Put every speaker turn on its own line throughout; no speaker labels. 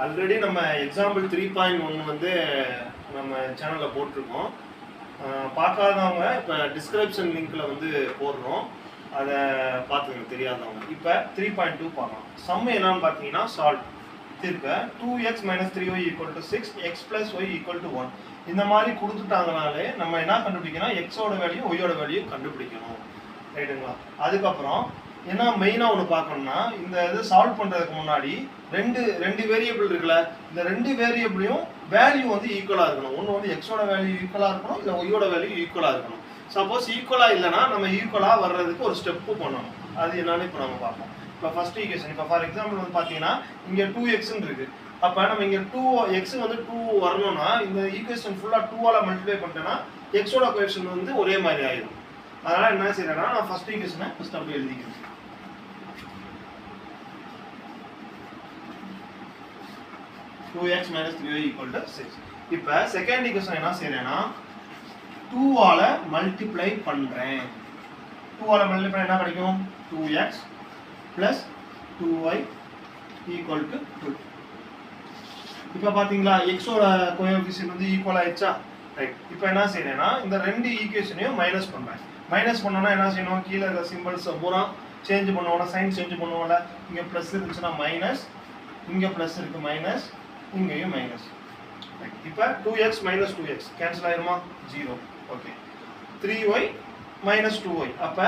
Already நம்ம example 3.1 வந்து நம்ம சேனலில் போட்டிருக்கோம். பார்க்காதவங்க இப்போ டிஸ்கிரிப்ஷன் லிங்க்கில் வந்து போடுறோம், அதை பார்த்துக்கங்க தெரியாதவங்க. இப்போ 3.2 பார்க்கலாம். சம் என்னன்னு பார்த்தீங்கன்னா சால்வ் தீர்க்க 2x - 3y = 6 x + y = 1 இந்த மாதிரி கொடுத்துட்டாங்கனாலே நம்ம என்ன கண்டுபிடிக்கணும், எக்ஸோட வேல்யூ ஒய்யோட வேல்யூ கண்டுபிடிக்கணும். ரைட்டுங்களா? அதுக்கப்புறம் என்ன மெயினாக ஒன்று பார்க்கணும்னா, இந்த இது சால்வ் பண்ணுறதுக்கு முன்னாடி ரெண்டு வேரியபிள் இருக்குல்ல, இந்த ரெண்டு வேரியபிளையும் வேல்யூ வந்து ஈக்குவலாக இருக்கணும். ஒன்று வந்து எக்ஸோட வேல்யூ ஈக்குவலாக இருக்கணும், இல்லை ஒய்யோட வேல்யூ ஈக்குவலாக இருக்கணும். சப்போஸ் ஈக்குவலாக இல்லைன்னா நம்ம ஈக்குவலாக வர்றதுக்கு ஒரு ஸ்டெப்பு பண்ணணும். அது என்னன்னு இப்போ நம்ம பார்ப்போம். இப்போ ஃபர்ஸ்ட் ஈக்குவேஷன், இப்போ ஃபார் எக்ஸாம்பிள் வந்து பார்த்தீங்கன்னா இங்கே 2xன்னு இருக்கு. அப்போ நம்ம இங்கே 2x வந்து 2 வரணும்னா இந்த ஈக்குவேஷன் ஃபுல்லாக 2ஆல் மல்டிப்ளை பண்ணிட்டேன்னா எக்ஸோட கோஎஃபிஷியன்ட் வந்து ஒரே மாதிரி ஆயிடும். அதனால் என்ன செய்யறேன்னா நான் ஃபர்ஸ்ட் ஈக்குவேஷனை ஃபர்ஸ்ட் அப்படியே எழுதிக்கிறேன். (2x - 3y = 6). இப்போ செகண்ட் ஈக்குவேஷன் என்ன செய்யறேன்னா 2ஆல மல்டிப்ளை பண்றேன். 2ஆல மல்டிப்ளை என்ன கிடைக்கும்? 2x + 2y = 2. இப்போ பாத்தீங்களா எக்ஸோட கோஎஃபிஷியன்ட் வந்து ஈக்குவல் ஆயிடுச்சா? ரைட். இப்போ என்ன செய்யறேன்னா இந்த ரெண்டு ஈக்குவேஷனையும் மைனஸ் பண்றேன். மைனஸ் பண்ணோம்னா என்ன செய்யணும், கீழே இருக்க சிம்பிள்ஸ் பூரா சேஞ்ச் பண்ணுவோம்ல, சைன் சேஞ்ச் பண்ணுவோம்ல. இங்கே ப்ளஸ் இருந்துச்சுன்னா மைனஸ், இங்கே ப்ளஸ் இருக்கு மைனஸ், இங்கேயும் மைனஸ். இப்போ 2x - 2x கேன்சல் ஆயிருமா? 0. ஓகே. 3y - 2y, அப்போ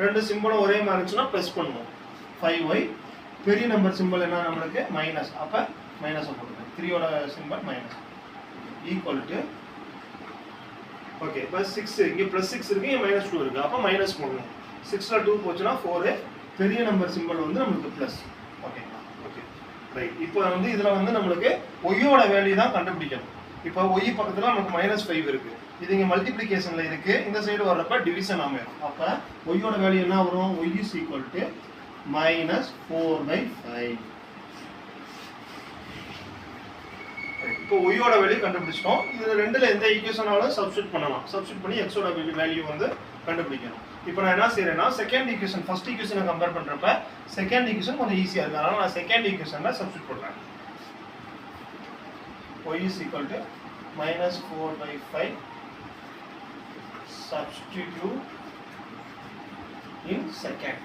ரெண்டு சிம்பிளும் ஒரே மாதிரி இருந்துச்சுன்னா ப்ளஸ் பண்ணுவோம். 5y பெரிய நம்பர் சிம்பிள் என்ன நம்மளுக்கு மைனஸ், அப்போ மைனஸை போட்டுருக்கேன். 3யோட simple minus equal to okay. இப்போ 6 இங்கே ப்ளஸ் 6 இருக்கு, இங்கே -2 இருக்கு, அப்போ மைனஸ் போடணும். 6ல 2 போச்சுன்னா 4, பெரிய நம்பர் சிம்பிள் வந்து நம்மளுக்கு ப்ளஸ். ஓகேங்களா? Okay right. இப்போ வந்து இதில் வந்து நம்மளுக்கு ஒய்யோட வேல்யூ தான் கண்டுபிடிக்கணும். இப்போ ஒய் பக்கத்தில் நமக்கு -5 இருக்கு, இது இங்கே மல்டிப்ளிகேஷனில் இருக்கு, இந்த சைடு வர்றப்ப டிவிஷன் அமையும். அப்போ ஒய்யோட வேல்யூ என்ன வரும்? y = -4/5. இப்போ ஒய்யோட வேல்யூ கண்டுபிடிச்சிட்டோம். இது ரெண்டுல எந்த ஈக்குவேஷனாலும் சப்ஸ்டிட் பண்ணலாம். சப்ஸ்டிட் பண்ணி எக்ஸோட வேல்யூ வந்து கண்டுபிடிக்கணும். இப்போ நான் என்ன செய்யறேன்னா செகண்ட் ஈக்குவேஷன் ஃபர்ஸ்ட் ஈக்குவேஷனை கம்பேர் பண்றப்ப செகண்ட் ஈக்குவேஷன் கொஞ்சம் ஈஸியா இருக்கு, அதனால நான் செகண்ட் ஈக்குவேஷன்ல சப்ஸ்டிட் பண்றேன். y = -4/5 substitute in second.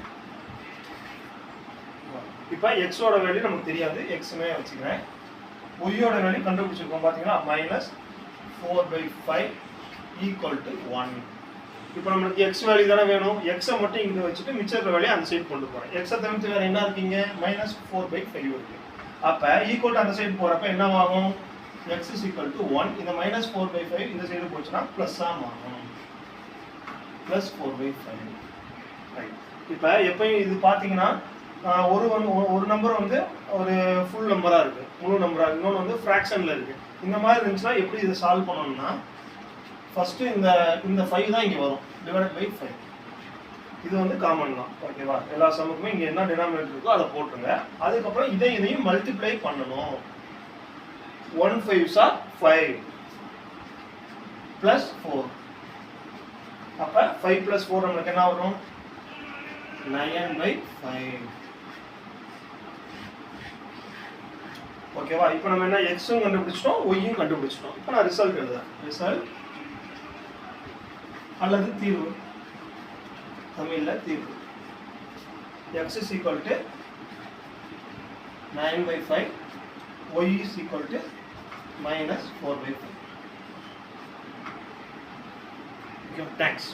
இப்போ எக்ஸோட வேல்யூ நமக்கு தெரியாது, எக்ஸ்னே வச்சுக்கிறேன். ஒய்யோட வேல்யூ கண்டுபிடிச்சிருக்கோம் பாத்தீங்கன்னா -4/5 = 1. இப்போ நமக்கு எக்ஸ் வேல்யூ தானே வேணும், எக்ஸை மட்டும் இங்கே வச்சுட்டு மிச்சம் வேல்யூ அந்த சைடு கொண்டு போகிறேன். எக்ஸை தவிர்த்து வேறு என்ன இருக்கீங்க? -4/5 இருக்கு. அப்போ ஈக்குவல் அந்த சைடு போகிறப்ப என்ன ஆகும்? x = 1. இந்த -4/5 இந்த சைடு போச்சுன்னா ப்ளஸ்ஸாக மாறும், +4/5. ரைட். இப்போ எப்பயும் இது பார்த்தீங்கன்னா ஒரு நம்பர் வந்து ஒரு ஃபுல் நம்பராக இருக்குது, முழு நம்பராக இருக்குது, இன்னொன்று வந்து ஃப்ராக்ஷனில் இருக்குது. இந்த மாதிரி இருந்துச்சுன்னா எப்படி இதை சால்வ் பண்ணணும்னா ஃபஸ்ட்டு இந்த 5 தான் இங்கே வரும், /5. இது வந்து காமன் தான். ஓகேவா? எல்லா சமுக்குமே இங்கே என்ன டினாமினேட்டர் இருக்கோ அதை போட்டுருங்க. அதுக்கப்புறம் இதையும் மல்டிப்ளை பண்ணணும். 1 5s are 5 + 4. அப்போ 5 + 4 நம்மளுக்கு என்ன வரும்? 9/5. ஓகேவா? இப்போ நம்ம என்ன எக்ஸும் கண்டுபிடிச்சிட்டோம், ஒய்யும் கண்டுபிடிச்சிட்டோம். இப்போ நான் ரிசல்ட் எழுதுறேன். ரிசல்ட் அல்லது தீர்வு, தமிழில் தீர்வு. x = 9/5, y = -4/5. Okay, thanks.